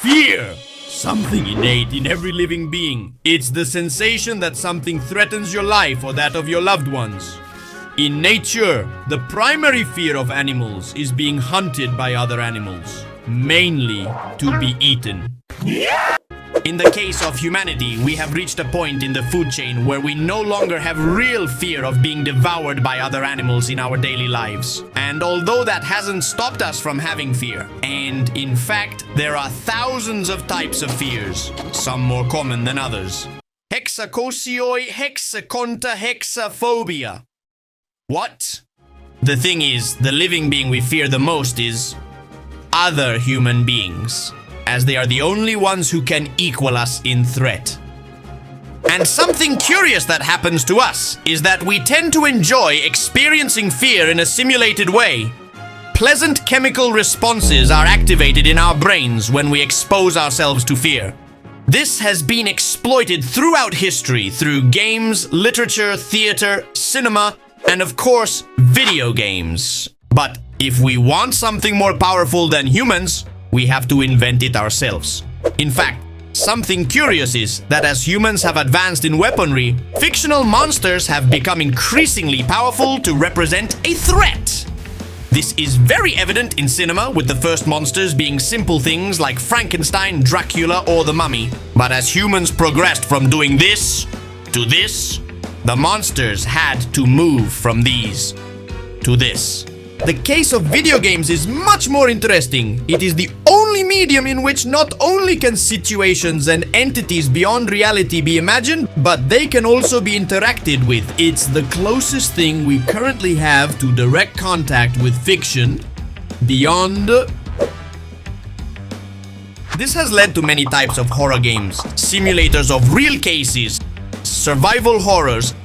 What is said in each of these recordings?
Fear! Something innate in every living being. It's the sensation that something threatens your life or that of your loved ones. In nature, the primary fear of animals is being hunted by other animals, mainly to be eaten. In the case of humanity, we have reached a point in the food chain where we no longer have real fear of being devoured by other animals in our daily lives. And although that hasn't stopped us from having fear, and in fact, there are thousands of types of fears, some more common than others. Hexacosioi, hexaconta, hexaphobia. What? The thing is, the living being we fear the most is other human beings, as they are the only ones who can equal us in threat. And something curious that happens to us is that we tend to enjoy experiencing fear in a simulated way. Pleasant chemical responses are activated in our brains when we expose ourselves to fear. This has been exploited throughout history through games, literature, theater, cinema, and of course, video games. But if we want something more powerful than humans, we have to invent it ourselves. In fact, something curious is that as humans have advanced in weaponry, fictional monsters have become increasingly powerful to represent a threat. This is very evident in cinema, with the first monsters being simple things like Frankenstein, Dracula, or the Mummy. But as humans progressed from doing this to this, the monsters had to move from these to this. The case of video games is much more interesting. It is the only medium in which not only can situations and entities beyond reality be imagined, but they can also be interacted with. It's the closest thing we currently have to direct contact with fiction beyond. This has led to many types of horror games, simulators of real cases, survival horrors,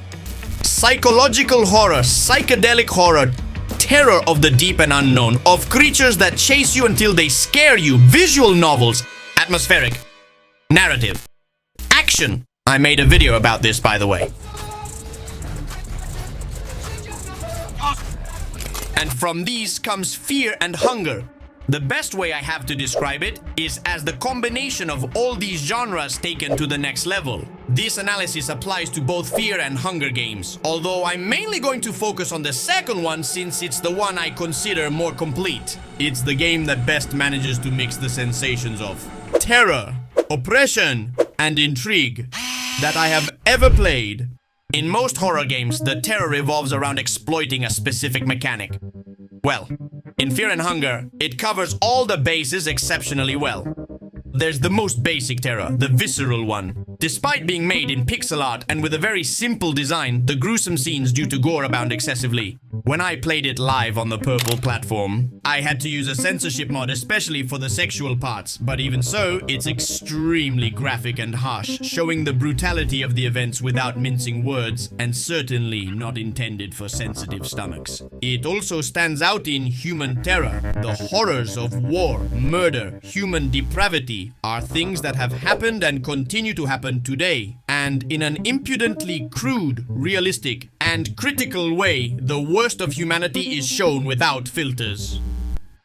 psychological horror, psychedelic horror, terror of the deep and unknown, of creatures that chase you until they scare you, visual novels, atmospheric, narrative, action. I made a video about this, by the way. And from these comes fear and hunger. The best way I have to describe it is as the combination of all these genres taken to the next level. This analysis applies to both fear and hunger games, although I'm mainly going to focus on the second one since it's the one I consider more complete. It's the game that best manages to mix the sensations of terror, oppression, and intrigue that I have ever played. In most horror games, the terror revolves around exploiting a specific mechanic. Well, in Fear and Hunger, it covers all the bases exceptionally well. There's the most basic terror, the visceral one. Despite being made in pixel art and with a very simple design, the gruesome scenes due to gore abound excessively. When I played it live on the purple platform, I had to use a censorship mod especially for the sexual parts, but even so, it's extremely graphic and harsh, showing the brutality of the events without mincing words, and certainly not intended for sensitive stomachs. It also stands out in human terror. The horrors of war, murder, human depravity are things that have happened and continue to happen today. And in an impudently crude, realistic, and critical way, the worst of humanity is shown without filters.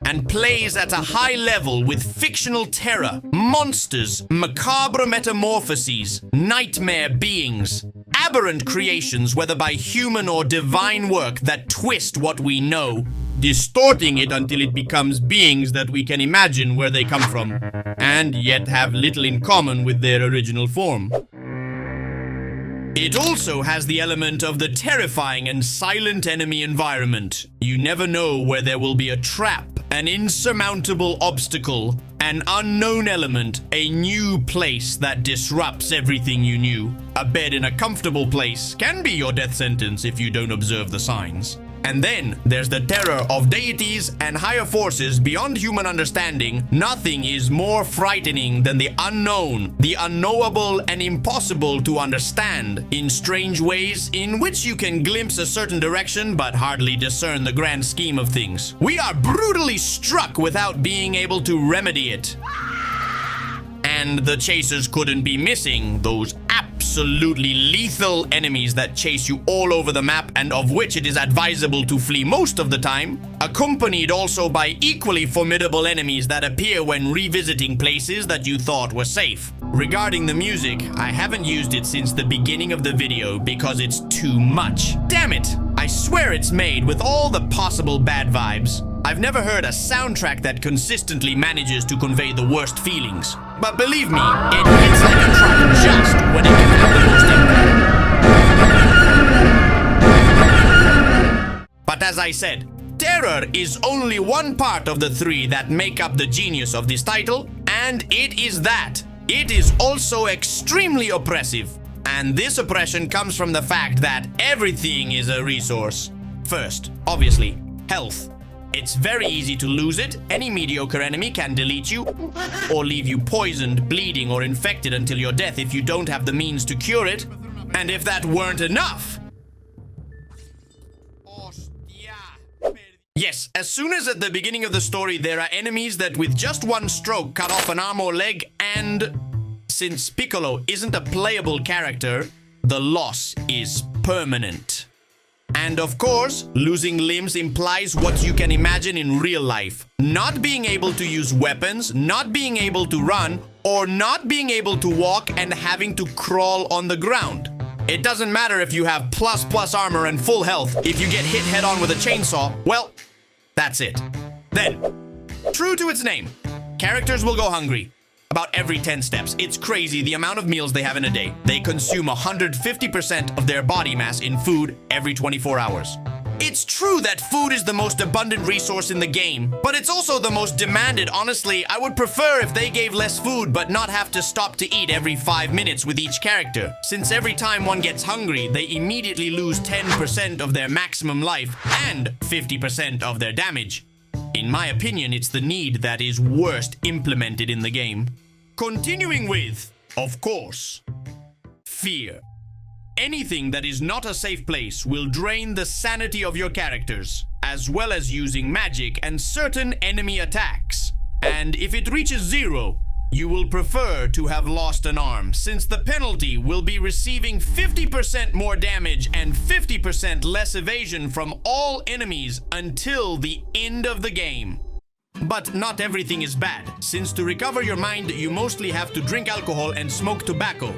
And plays at a high level with fictional terror, monsters, macabre metamorphoses, nightmare beings, aberrant creations, whether by human or divine work, that twist what we know, distorting it until it becomes beings that we can imagine where they come from, and yet have little in common with their original form. It also has the element of the terrifying and silent enemy environment. You never know where there will be a trap, an insurmountable obstacle, an unknown element, a new place that disrupts everything you knew. A bed in a comfortable place can be your death sentence if you don't observe the signs. And then there's the terror of deities and higher forces beyond human understanding. Nothing is more frightening than the unknown, the unknowable and impossible to understand, in strange ways in which you can glimpse a certain direction but hardly discern the grand scheme of things. We are brutally struck without being able to remedy it. And the chasers couldn't be missing those absolute absolutely lethal enemies that chase you all over the map and of which it is advisable to flee most of the time, accompanied also by equally formidable enemies that appear when revisiting places that you thought were safe. Regarding the music, I haven't used it since the beginning of the video because it's too much. Damn it! I swear it's made with all the possible bad vibes. I've never heard a soundtrack that consistently manages to convey the worst feelings. But believe me, it hits like a truck just when it can have the most impact. But as I said, terror is only one part of the three that make up the genius of this title, and it is that. It is also extremely oppressive. And this oppression comes from the fact that everything is a resource. First, obviously, health. It's very easy to lose it. Any mediocre enemy can delete you or leave you poisoned, bleeding, or infected until your death if you don't have the means to cure it. And if that weren't enough... Yes, as soon as at the beginning of the story there are enemies that with just one stroke cut off an arm or leg, and since Piccolo isn't a playable character, the loss is permanent. And of course, losing limbs implies what you can imagine in real life. Not being able to use weapons, not being able to run, or not being able to walk and having to crawl on the ground. It doesn't matter if you have plus armor and full health. If you get hit head on with a chainsaw, well, that's it. Then, true to its name, characters will go hungry. About every 10 steps. It's crazy the amount of meals they have in a day. They consume 150% of their body mass in food every 24 hours. It's true that food is the most abundant resource in the game, but it's also the most demanded. Honestly, I would prefer if they gave less food but not have to stop to eat every 5 minutes with each character. Since every time one gets hungry, they immediately lose 10% of their maximum life and 50% of their damage. In my opinion, it's the need that is worst implemented in the game. Continuing with, of course, fear. Anything that is not a safe place will drain the sanity of your characters, as well as using magic and certain enemy attacks. And if it reaches 0, you will prefer to have lost an arm, since the penalty will be receiving 50% more damage and 50% less evasion from all enemies until the end of the game. But not everything is bad, since to recover your mind, you mostly have to drink alcohol and smoke tobacco.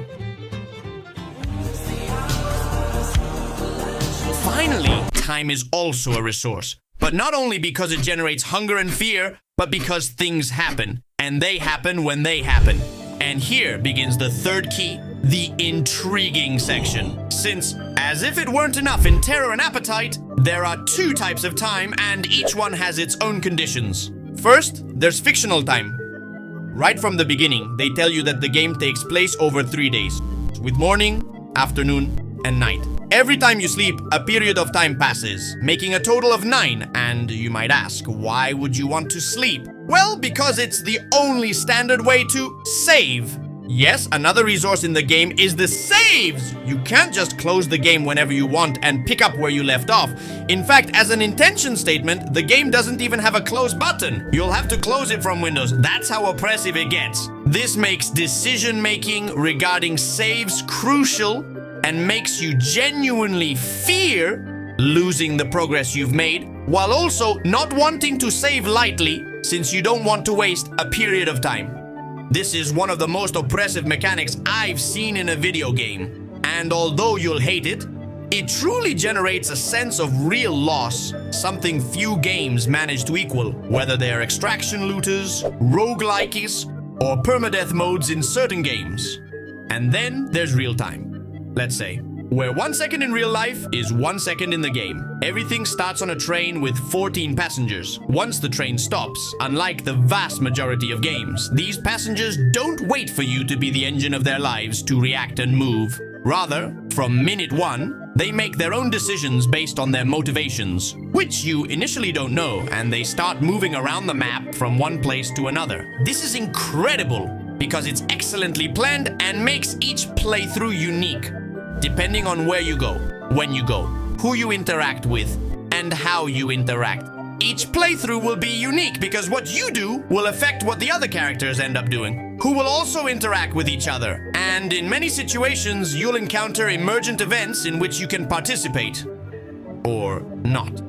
Finally, time is also a resource, but not only because it generates hunger and fear, but because things happen. And they happen when they happen. And here begins the third key, the intriguing section. Since, as if it weren't enough in terror and appetite, there are 2 types of time and each one has its own conditions. First, there's fictional time. Right from the beginning, they tell you that the game takes place over 3 days, with morning, afternoon, and night. Every time you sleep, a period of time passes, making a total of 9. And you might ask, why would you want to sleep? Well, because it's the only standard way to save. Yes, another resource in the game is the saves. You can't just close the game whenever you want and pick up where you left off. In fact, as an intention statement, the game doesn't even have a close button. You'll have to close it from Windows. That's how oppressive it gets. This makes decision-making regarding saves crucial and makes you genuinely fear losing the progress you've made, while also not wanting to save lightly since you don't want to waste a period of time. This is one of the most oppressive mechanics I've seen in a video game, and although you'll hate it, it truly generates a sense of real loss, something few games manage to equal, whether they're extraction looters, roguelikes, or permadeath modes in certain games. And then there's real time. Let's say, where 1 second in real life is 1 second in the game. Everything starts on a train with 14 passengers. Once the train stops, unlike the vast majority of games, these passengers don't wait for you to be the engine of their lives to react and move. Rather, from minute 1, they make their own decisions based on their motivations, which you initially don't know, and they start moving around the map from one place to another. This is incredible, because it's excellently planned and makes each playthrough unique, depending on where you go, when you go, who you interact with, and how you interact. Each playthrough will be unique because what you do will affect what the other characters end up doing, who will also interact with each other. And in many situations, you'll encounter emergent events in which you can participate. Or not.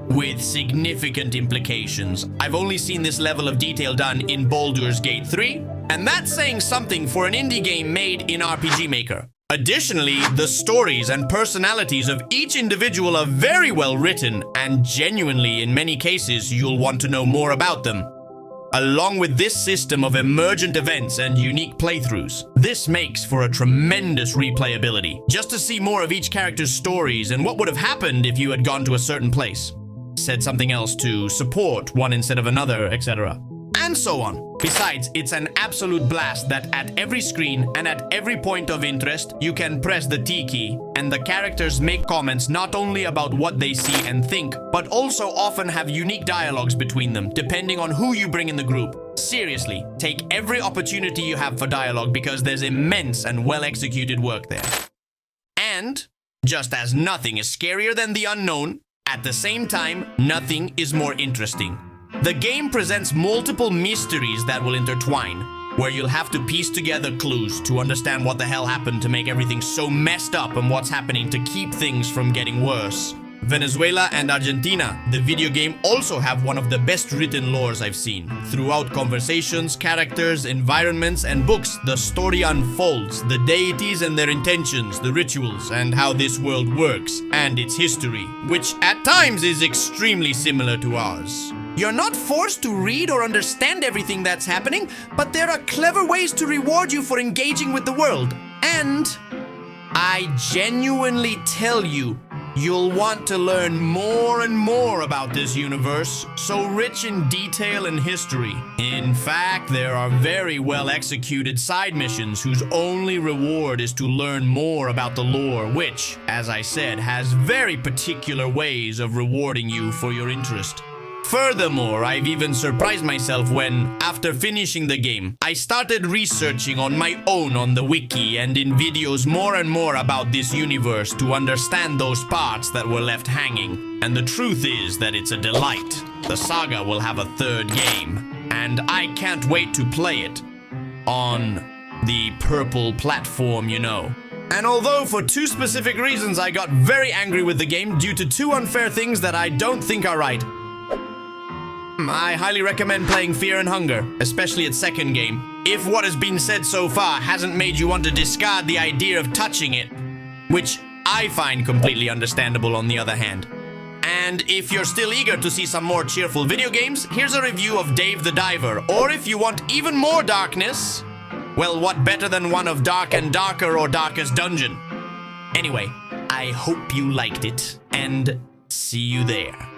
With significant implications. I've only seen this level of detail done in Baldur's Gate 3, and that's saying something for an indie game made in RPG Maker. Additionally, the stories and personalities of each individual are very well written, and genuinely, in many cases, you'll want to know more about them. Along with this system of emergent events and unique playthroughs, this makes for a tremendous replayability, just to see more of each character's stories and what would have happened if you had gone to a certain place, said something else to support one instead of another, etc. And so on. Besides, it's an absolute blast that at every screen and at every point of interest, you can press the T key, and the characters make comments not only about what they see and think, but also often have unique dialogues between them, depending on who you bring in the group. Seriously, take every opportunity you have for dialogue because there's immense and well-executed work there. And, just as nothing is scarier than the unknown, at the same time, nothing is more interesting. The game presents multiple mysteries that will intertwine, where you'll have to piece together clues to understand what the hell happened to make everything so messed up and what's happening to keep things from getting worse. Venezuela and Argentina, the video game, also have one of the best written lores I've seen. Throughout conversations, characters, environments, and books, the story unfolds, the deities and their intentions, the rituals, and how this world works, and its history, which at times is extremely similar to ours. You're not forced to read or understand everything that's happening, but there are clever ways to reward you for engaging with the world. And I genuinely tell you, you'll want to learn more and more about this universe, so rich in detail and history. In fact, there are very well executed side missions whose only reward is to learn more about the lore, which, as I said, has very particular ways of rewarding you for your interest. Furthermore, I've even surprised myself when, after finishing the game, I started researching on my own on the wiki and in videos more and more about this universe to understand those parts that were left hanging. And the truth is that it's a delight. The saga will have a third game, and I can't wait to play it on the purple platform, you know. And although for two specific reasons I got very angry with the game due to two unfair things that I don't think are right, I highly recommend playing Fear and Hunger, especially its second game, if what has been said so far hasn't made you want to discard the idea of touching it, which I find completely understandable on the other hand. And if you're still eager to see some more cheerful video games, here's a review of Dave the Diver, or if you want even more darkness, well, what better than one of Dark and Darker or Darkest Dungeon? Anyway, I hope you liked it, and see you there.